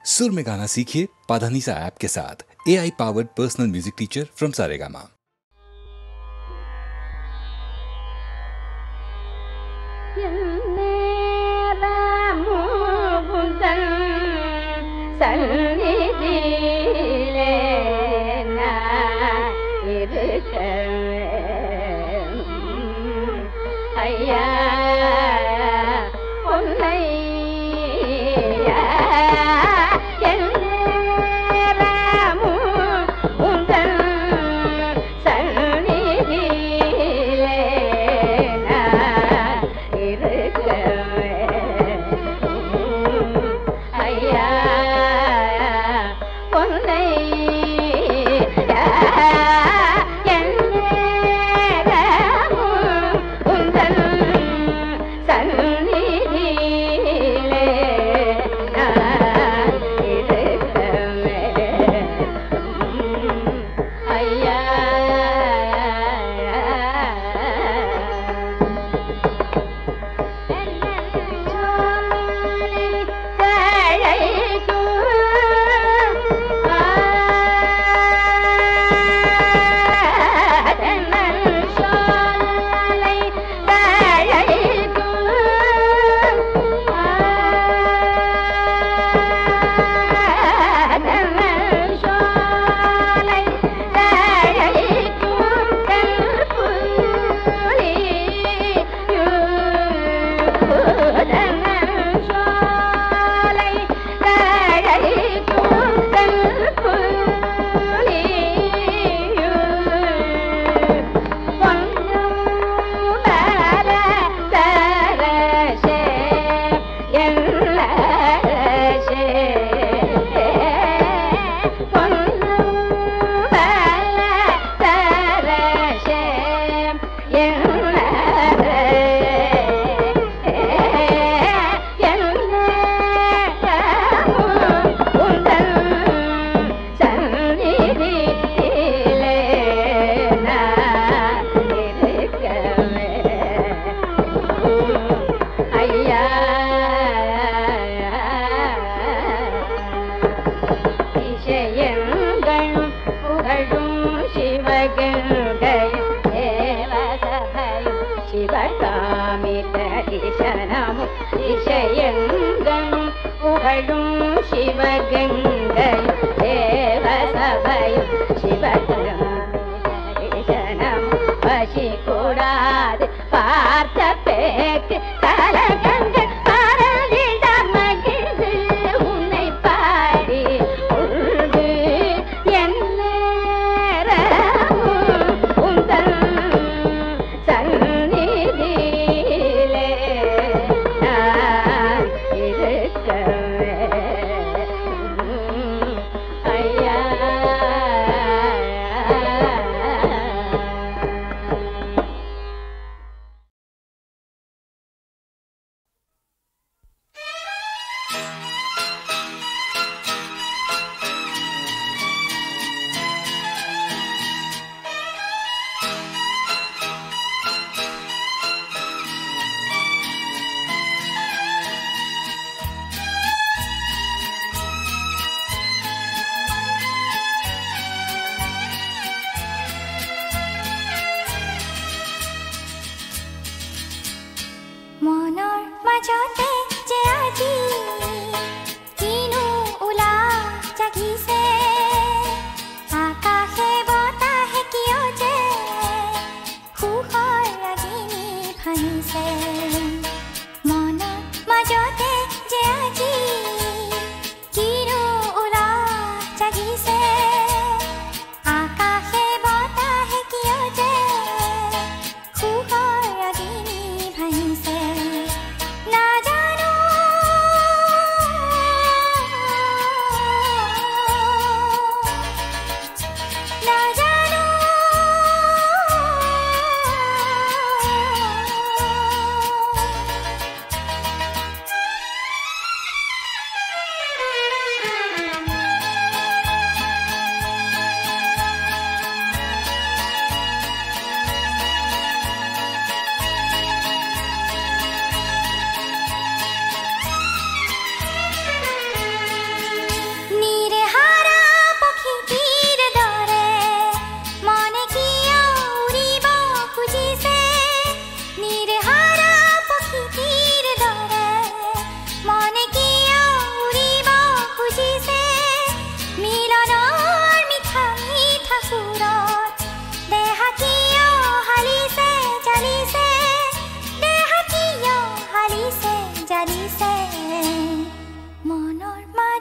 सुर में गाना सीखिए पाधानीसा ऐप के साथ। AI powered personal music teacher from Saregama.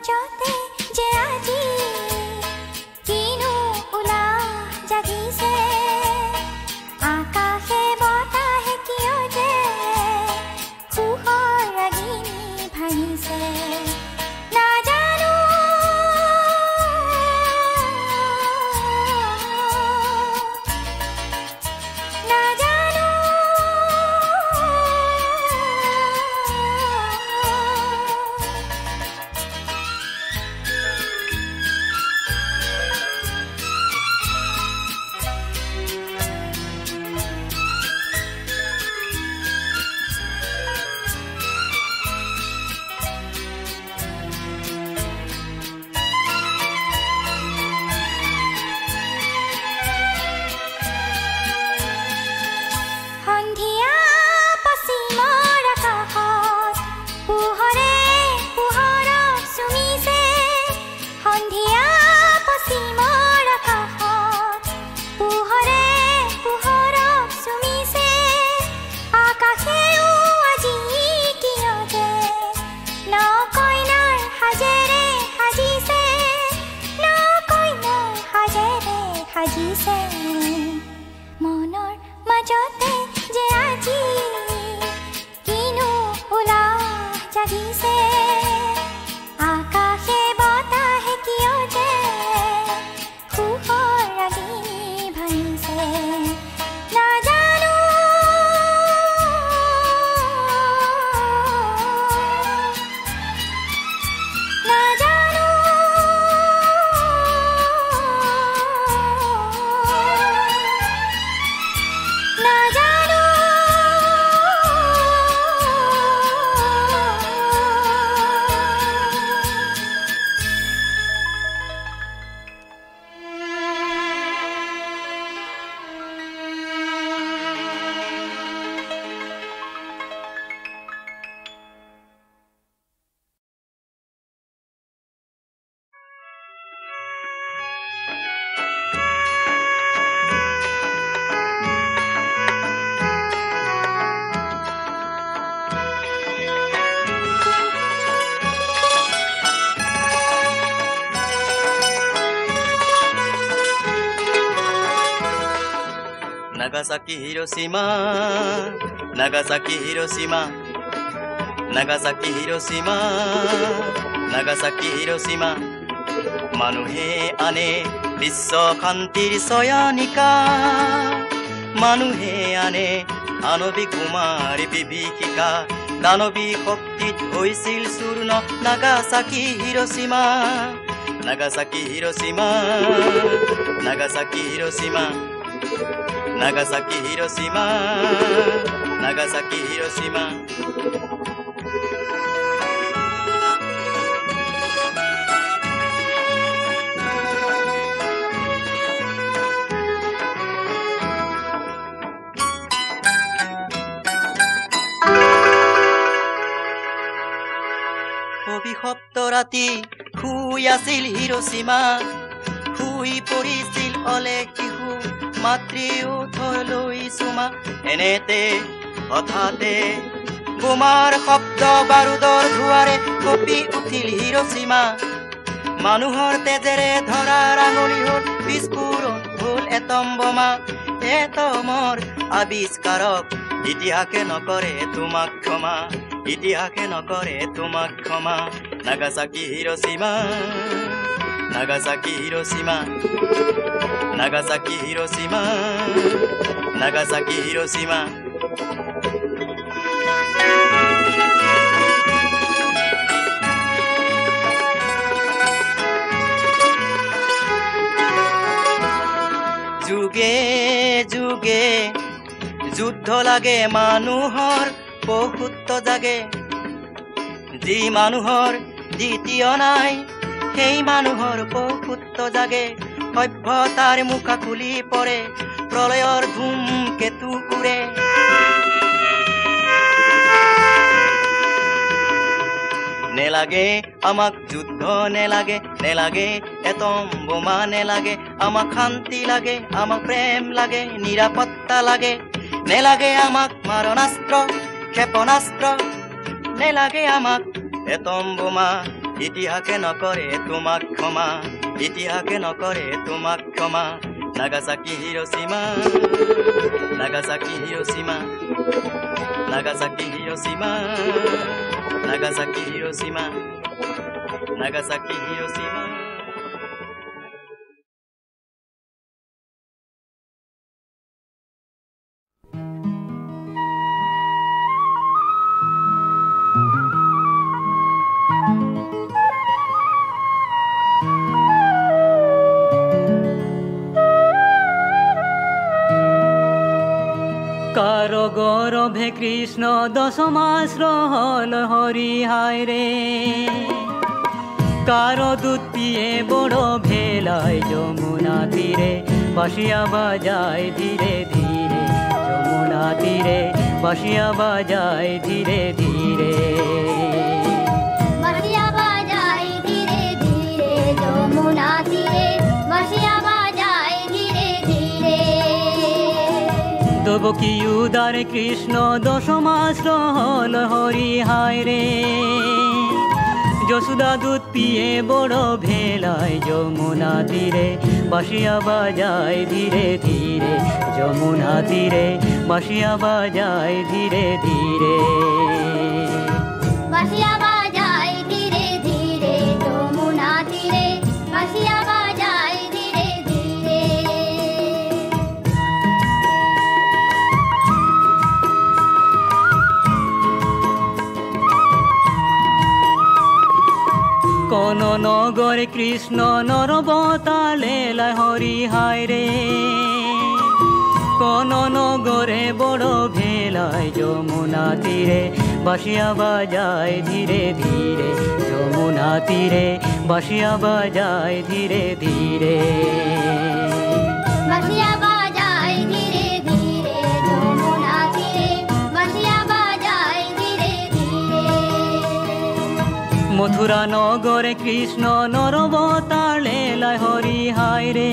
মাজতে যে আজি কিনো উলা জাগিছে আকাশে বতাহে কিয় যে সুখৰ ৰাগিনী ভাঙিছে নাজানো নাজানো সন্ধিয়া পশ্চিমৰ আকাশত পোহৰে পোহৰক চুমিছে সন্ধিয়া পশ্চিমৰ আকাশত পোহৰে পোহৰক চুমিছে আকাশেও আজি কিয় যে নকইনাৰ সাজেৰে সাজিছে নকইনাৰ সাজেৰে সাজিছে মনৰ মাজতে যে আজি কিনো উলাহ জাগিছে আকাশে বতাহে কিয় যে সুখৰ ৰাগিনী ভাঙিছে নাজানো নাজানো নাজানো Nagasaki Hiroshima Nagasaki Hiroshima Nagasaki Hiroshima Nagasaki Hiroshima Manuhe ane bisho khantir soyanika Manuhe ane anobi kumari bibhikika Danobi shoktit hoisil surno Nagasaki Hiroshima Nagasaki Hiroshima Nagasaki Hiroshima Nagasaki Hiroshima Nagasaki Hiroshima অভিশপ্ত ৰাতি শুই আছিল Hiroshima শুই পৰিছিল অলেখ শিশু মাতৃ উঠলৈ চুমা এনেতে হঠাতে বোমাৰ শব্দ বাৰুদৰ ধোঁৱাৰে কঁপি উঠিল হিৰোশ্বিমা মানুহৰ তেজেৰে ধৰা ৰাঙলী হ'ল বিস্ফোৰণ হ'ল এটম বোমা এটমৰ আৱিষ্কাৰক ইতিহাসে নকৰে তোমাক ক্ষমা ইতিহাসে নকৰে তোমাক ক্ষমা Nagasaki Hiroshima Nagasaki Hiroshima Nagasaki Hiroshima Nagasaki Hiroshima যুগে যুগে যুদ্ধ লাগে মানুহৰ বহুত্ব জাগে যি মানুহৰ দ্বিতীয় নাই সেই মানুহৰ বহুত্ব জাগে সভ্যতাৰ মুখা খুলি পৰে প্ৰলয়ৰ ধুমকেতু উৰে নেলাগে আমাক যুদ্ধ নেলাগে নেলাগে এটম বোমা নেলাগে আমাক শান্তি লাগে আমাক প্ৰেম লাগে নিৰাপত্তা লাগে নেলাগে আমাক মাৰণাস্ত্ৰ ক্ষেপণাস্ত্ৰ নেলাগে আমাক এটম বোমা ইতিহাসে নকৰে তোমাক ক্ষমা ইতিহাসে নকৰে তোমাক ক্ষমা Nagasaki Hiroshima Nagasaki Hiroshima Nagasaki Hiroshima Nagasaki Hiroshima Nagasaki Hiroshima কারো গৌরভে কৃষ্ণ দশমাশ্র হল হরি হায় রে কারো দুধ পিয়ে বড় ভেলায় যমুনা তীরে বাঁশিয়া বাজায় ধীরে ধীরে যমুনা তীরে বাঁশিয়া বাজায় ধীরে ধীরে বাঁশিয়া বাজায় ধীরে ধীরে যমুনা তীরে বাঁশিয়া বাজায় ধীরে ধীরে দেবকী উদারে কৃষ্ণ দশমাশ্র হল হরি হায় রে যশোদা দুধ পিয়ে বড় ভেলায় যমুনা তীরে বাঁশিয়া বাজায় ধীরে ধীরে যমুনা তীরে বাঁশিয়া বাজায় ধীরে ধীরে বাঁশিয়া বাজায় ধীরে ধীরে যমুনা তীরে বাঁশিয়া বাজায় ধীরে ধীরে কোন নগরে কৃষ্ণ নরবতালে হরি হায় রে কোন নগরে বড় ভেলায় যমুনা তীরে বাঁশিয়া বাজায় ধীরে ধীরে যমুনা তীরে বাঁশিয়া বাজায় ধীরে ধীরে বাঁশিয়া বাজায় ধীরে ধীরে যমুনা তীরে বাঁশিয়া বাজায় ধীরে ধীরে মথুরা নগরে কৃষ্ণ নরবতালে হরি হায় রে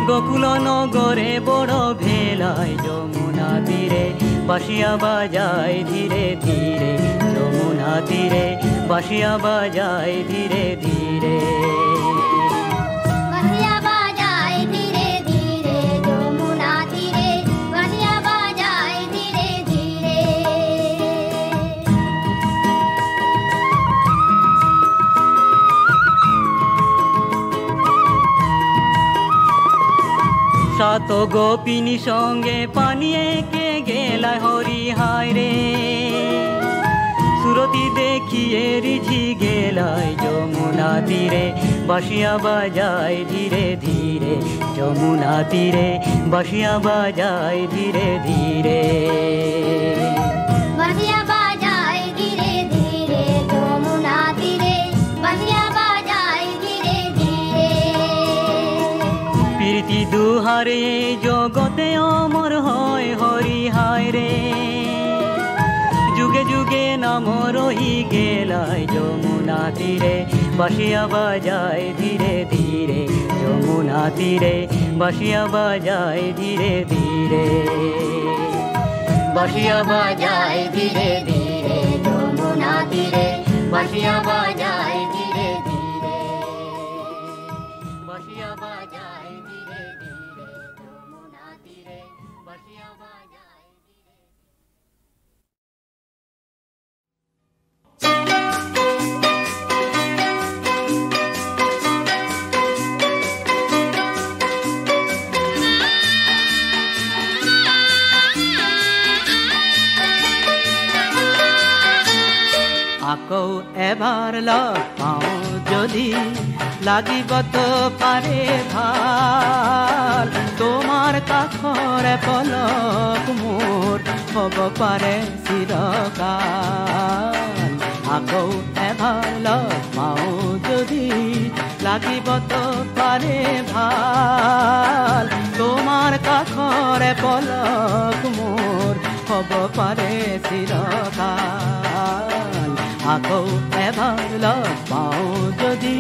গোকুল নগরে বড় ভেলায় যমুনা তীরে বাঁশিয়া বাজায় ধীরে ধীরে যমুনা তীরে বাঁশিয়া বাজায় ধীরে ধীরে বাঁশিয়া বাজায় ধীরে ধীরে যমুনা তীরে বাঁশিয়া বাজায় ধীরে ধীরে সাত গোপিনী সঙ্গে পানিয়ে কে গেলায় হরি হায় রে সুরতি দেখিয়ে রিঝি গেলায় যমুনা তীরে বাঁশিয়া বাজায় ধীরে ধীরে যমুনা তীরে বাঁশিয়া বাজায় ধীরে ধীরে বাঁশিয়া বাজায় ধীরে ধীরে যমুনা তীরে বাঁশিয়া বাজায় ধীরে ধীরে প্রীতি দুহারে জগতে অমর হয় হরি হায় রে যুগে যুগে নাম রহি গেলায় যমুনা তীরে বাঁশিয়া বাজায় ধীরে ধীরে যমুনা তীরে বাঁশিয়া বাজায় ধীরে ধীরে বাঁশিয়া বাজায় ধীরে ধীরে যমুনা তীরে বাঁশিয়া বাজায় ধীরে ধীরে বাঁশিয়া বাজায় ধীরে ধীরে যমুনা তীরে বাঁশিয়া বাজায় আকৌ এবাৰ লগ পাওঁ যদি লাগিব তো পাৰে ভাল তোমাৰ কাষৰে পলক মোৰ হ'ব পাৰে চিৰকাল আকৌ এবাৰ লগ পাওঁ যদি লাগিব তো পাৰে ভাল তোমাৰ কাষৰে পলক মোৰ হ'ব পাৰে চিৰকাল আকৌ এবাৰ লগ পাওঁ যদি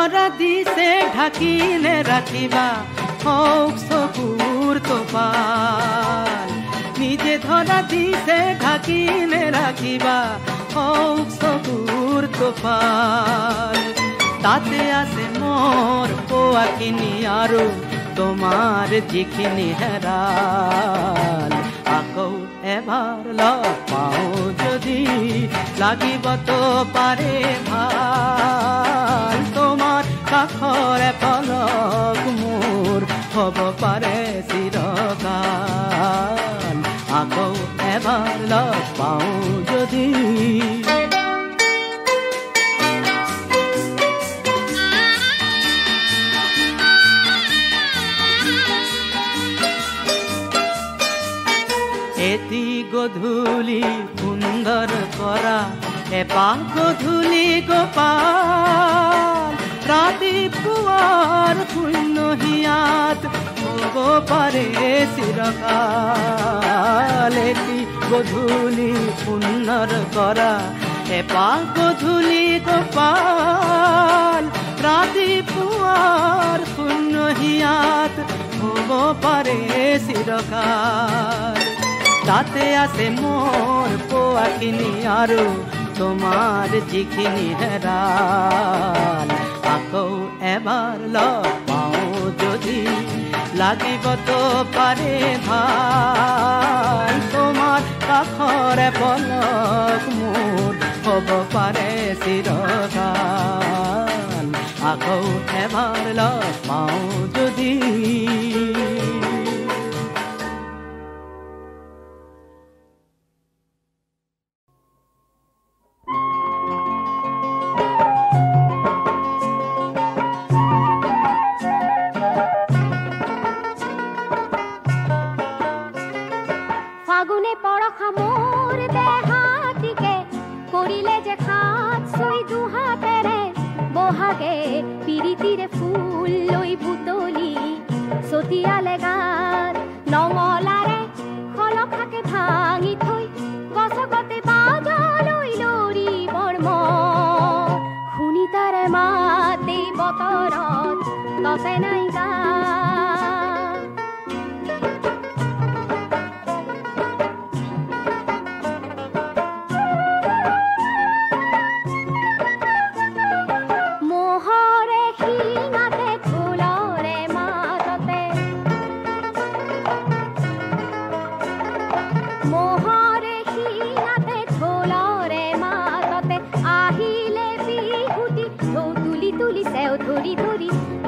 ধৰা দিছে ঢাকিলে ৰাখিবা হওক চকুৰ তোপাল নিজে ধৰা দিছে ঢাকিলে ৰাখিবা হওক চকুৰ তোপাল তাতে আছে মোৰ পোৱাখিনি আৰু তোমাৰ যিখিনি হেৰাল আকৌ এবাৰ লগ পাওঁ যদি লাগিবতো পাৰে ভাল তোমাৰ কাষৰে পলক মোৰ হ'ব পাৰে চিৰকাল আকৌ এবাৰ লগ পাওঁ যদি এটি গধূলি সুন্দৰ কৰা এপাহ গধূলি গোপাল ৰাতিপুৱাৰ শূন্য হিয়াত হ'ব পাৰে চিৰকাল এটি গধূলি সুন্দৰ কৰা এপাহ গধূলি গোপাল ৰাতিপুৱাৰ শূন্য হিয়াত হ'ব পাৰে চিৰকাল তাতে আছে মোৰ পোৱাখিনি আৰু তোমাৰ যিখিনি হেৰাল আকৌ এবাৰ লগ পাওঁ যদি লাগিবতো পাৰে ভাল তোমাৰ কাষৰে পলক মোৰ হ'ব পাৰে চিৰকাল আকৌ এবাৰ লগ পাওঁ যদি ফাগুনে পৰখা মোৰ দেহাটিকে কৰিলে যে খাত চুই দুহাতেৰে বহাগে পিৰিতিৰে ফুল লৈ বুটলি ছটিয়ালে গাত নঙলাৰে খলখাকে ভাঙি থৈ গছগতে বাজালৈ লৰি বৰ্ম শুনি তাৰে মাতে বতৰত ততে নাই গা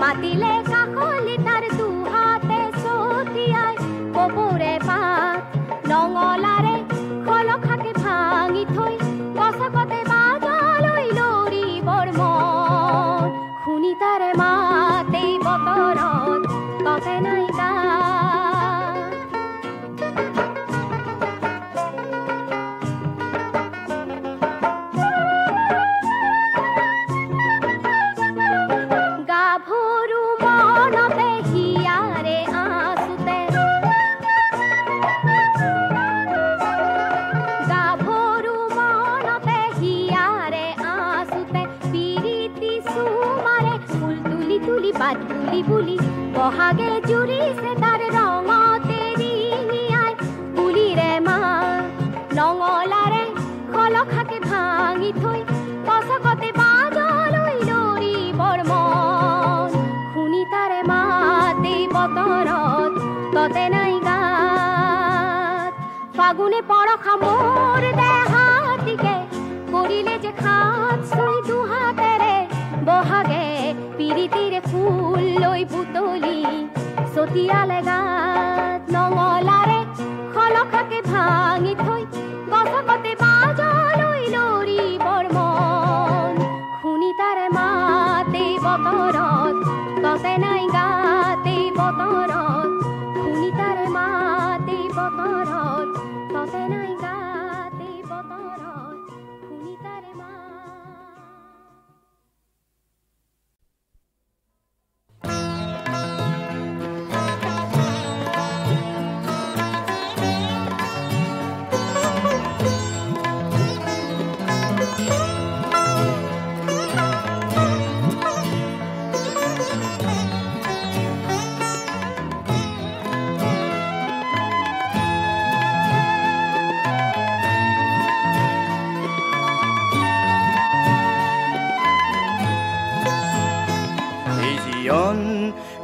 মাতিলে কাষলি তাৰ দুহাতে ছটিয়াই কপৌৰে পাত নঙলাৰে খলখাকে ভাঙি থৈ গছগতে বাজালৈ লৰি বৰ্ম শুনি তাৰে মাতে বতৰত ততে নাই গা বহাগে জুৰিছে তাৰ ৰঙতে ৰিঙিয়াই পুলিৰে মা নঙলাৰে খলখাকে ভাঙি থৈ গছগতে বাজালৈ লৰি বৰ্ম শুনি তাৰে মাতে বতৰত ততে নাই গাত ফাগুনে পৰখা মোৰ দেহাটিকে কৰিলে যে খাত চুই দুহাতেৰে বহাগে পিৰিতিৰে ফুল লৈ বুটলি ছটিয়ালে গাত নঙলাৰে খলখাকে ভাঙি থৈ গছগতে বাজালৈ লৰি বৰ্ম শুনি তাৰে মাতে বতৰত ততে নাই গাতে বতৰত শুনি তাৰে মাতে বতৰত ততে নাই গাতে বতৰত শুনি তাৰে মা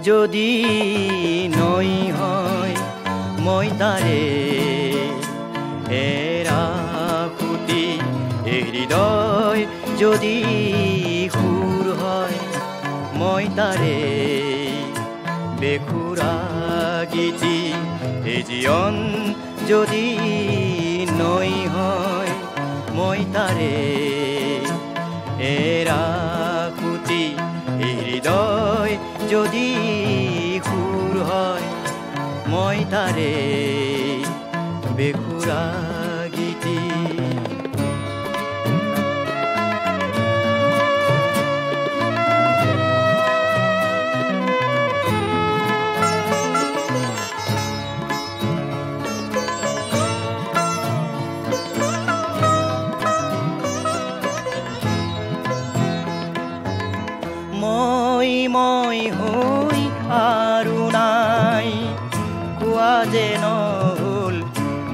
যদি নৈ হয় মই তাৰে এৰা খুটি এই হৃদয় যদি সুৰ হয় মই তাৰে বেখুৰা গীতি এই জীৱন যদি নৈ হয় মই তাৰে এৰা খুটি এই হৃদয় যদি সুৰ হয় মই তাৰে বেখুৰা গীতি মই হৈ আৰু নাই কোৱা যে নহ'ল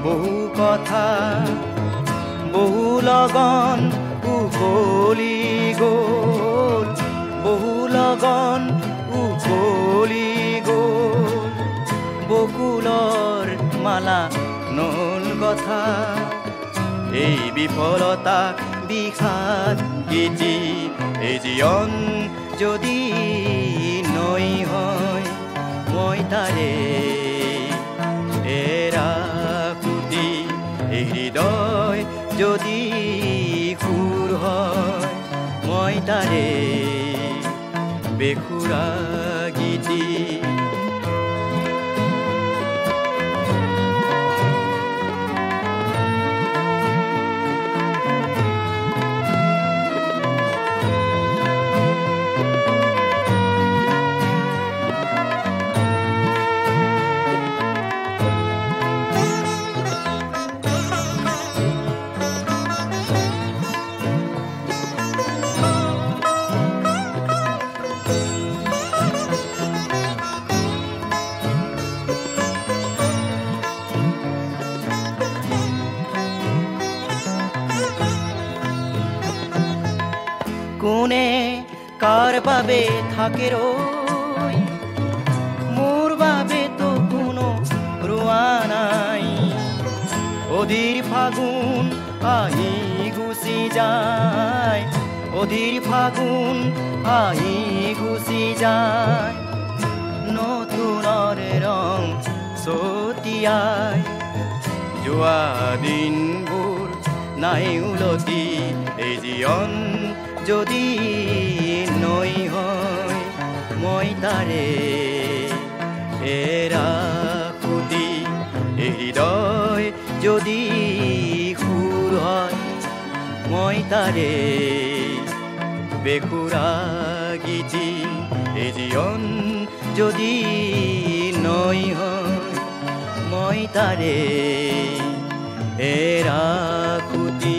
বহু কথা বহু লগন উকলি গ'ল বহু লগন উকলি গ'ল বকুলৰ মালা নল কথা এই বিফলতা বিষাদ গীতি এই জীৱন যদি নৈ হয় মই তাৰে এৰা খুটি এই হৃদয় যদি সুৰ হয় মই তাৰে বেখুৰা গীতি কোনে কাৰ বাবে থাকে ৰৈ মোৰ বাবে তো কোনো ৰোৱা নাই অধীৰ ফাগুন আহি গুচি যায় অধীৰ ফাগুন আহি গুচি যায় নতুনৰে ৰং ছটিয়াই যোৱা দিনবোৰ নাই উলটি এই জীৱন যদি নৈ হয় মই তাৰে এৰা খুটি এই হৃদয় যদি সুৰ হয় মই তাৰে বেখুৰা গীতি এই জীৱন যদি নৈ হয় মই তাৰে এৰা খুটি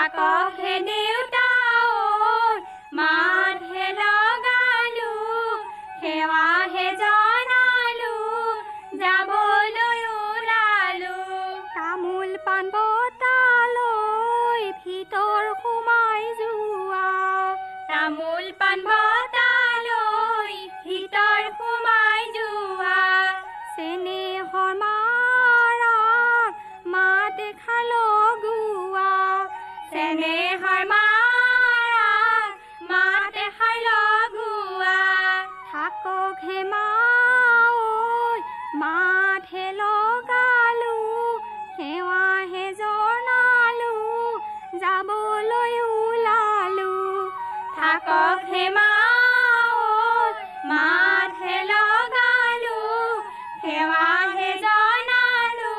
থাকহে দেউতাৰ মাতহে লগালো সেৱাহে জনালো যাবলৈ ওলালো তামোল পাণ বটালৈ ভিতৰ সোমাই যোৱা তামোল পাণ বটালৈ ভিতৰ সোমাই যোৱা চেনেহৰ মাৰাক মাত এষাৰ লগোৱা চেনেহৰ মাৰাক মাত এষাৰ লগোৱা থাকক হে মা ঐ মাতহে লগালো সেৱাহে জনালো যাবলৈ ওলালো থাকক হে মা ঐ মাতহে লগালো সেৱাহে জনালো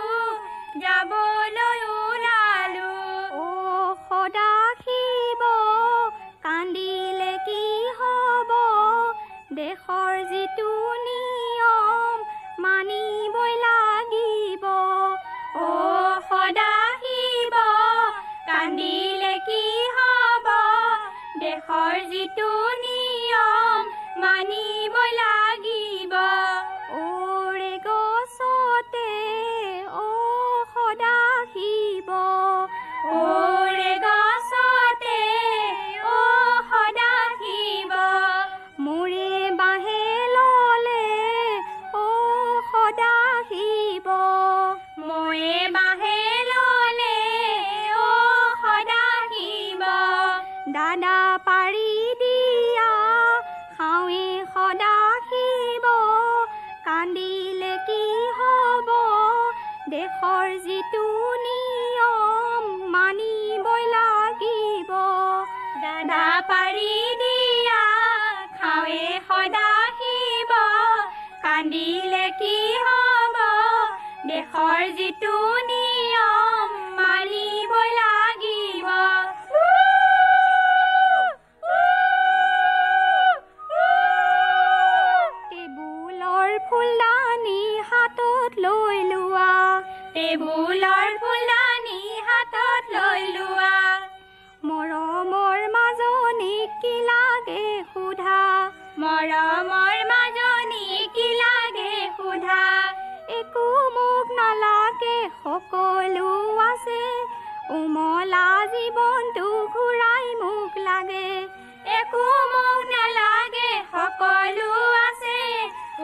যাবলৈ ওলালো ও সদা শিৱ কান্দিলে কি হ'ব দেশৰ যিটো নিয়ম মানিবই লাগিব ও সদা শিৱ কান্দিলে কি হ'ব দেশৰ যিটো নিয়ম মানিবই লাগিব ওৰে গছতে ও সদা শিৱ ওৰে গছতে ও সদা শিৱ মোৰে বাঁহে ললে ও সদা শিৱ মোৰে বাঁহে ললে ও সদা শিৱ দাদা পাৰি দিয়া খাওঁৱে সদা শিৱ কান্দিলে কি হ'ব দেশৰ যিটো নিয়ম মানিবই লাগিব দাদা পাৰি দিয়া খাওঁৱে সদা শিৱ কান্দিলে কি হ'ব দেশৰ যিটো নিয়ম মানিবই লাগিব টেবুলৰ ফুলদানি হাতত লৈ লোৱা টেবুলৰ ফুলদানি হাতত লৈ লোৱা মৰমৰ মাজনীক কি লাগে সোধা মৰমৰ মাজনীক কি লাগে সোধা একো মোক নালাগে সকলো আছে উমলা জীৱনটো ঘূৰাই মোক লাগে একো মোক নালাগে সকলো আছে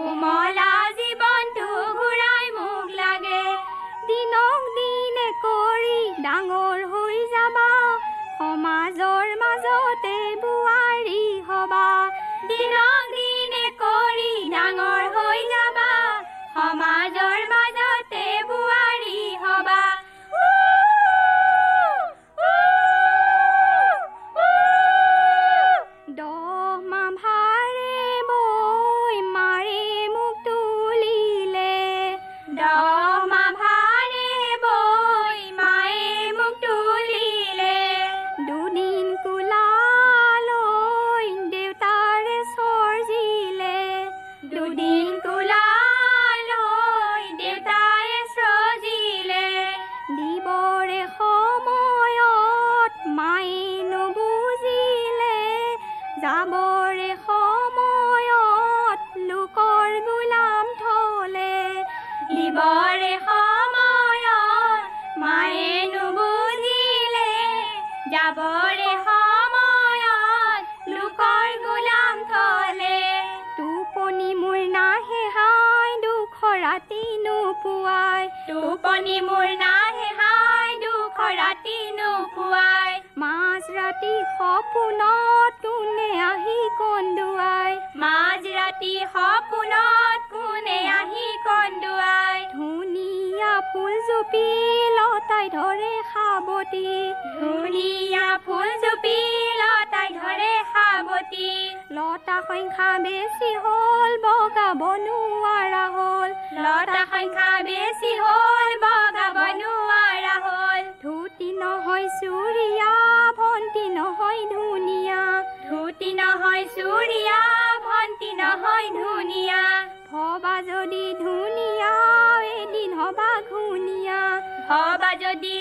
উমলা জীৱনটো ঘূৰাই মোক লাগে দিনক দিনে কৰি ডাঙৰ হৈ যাবা সমাজৰ মাজতে বোৱাৰী হবা দিনক দিনে কৰি ডাঙৰ হৈ যাবা সমাজৰ মাজতে বোৱাৰী হবা দহমাহ ভাৰে বৈ মাৰে মোক তুলিলে দহমাহ ভাৰে বৈ মায়ে মোক তুলিলে দুদিন কোলালৈ দেউতাৰে সৰজিলে দুদিন কোলালৈ দেউতাৰে সৰজিলে দিবৰে সময়ত মায়ে নুবুজিলে যাবৰে সময়ত লোকৰ গোলাম থলে দিবৰে সময়ত মায়ে নুবুজিলে যাবৰে সময়ত লোকৰ গোলাম থলে টোপনি মোৰ নাহে হাই দুখ ৰাতি নোপোৱাই টোপনি মোৰ নাহে হাই দুখ ৰাতি নোপোৱাই মাজ ৰাতি সপোনত কোনে আহি কন্দুৱাই মাজ ৰাতি সপোনত কোনে আহি কন্দুৱাই ধুনীয়া ফুলজুপি লতাই ধৰে সাৱতি ধুনীয়া ফুলজুপি লতাই ধৰে সাৱতি লতা সংখ্যা বেছি হ'ল বগাব নোৱাৰা হ'ল লতা সংখ্যা বেছি হ'ল বগাব নোৱাৰা হ'ল ধুতি নহয় চুৰিয়া ভন্তি নহয় ধুনীয়া ধুতি নহয় চুৰিয়া ভন্তি নহয় ধুনীয়া ভবা যদি ধুনীয়া এদিন হবা ঘুনীয়া হবা যদি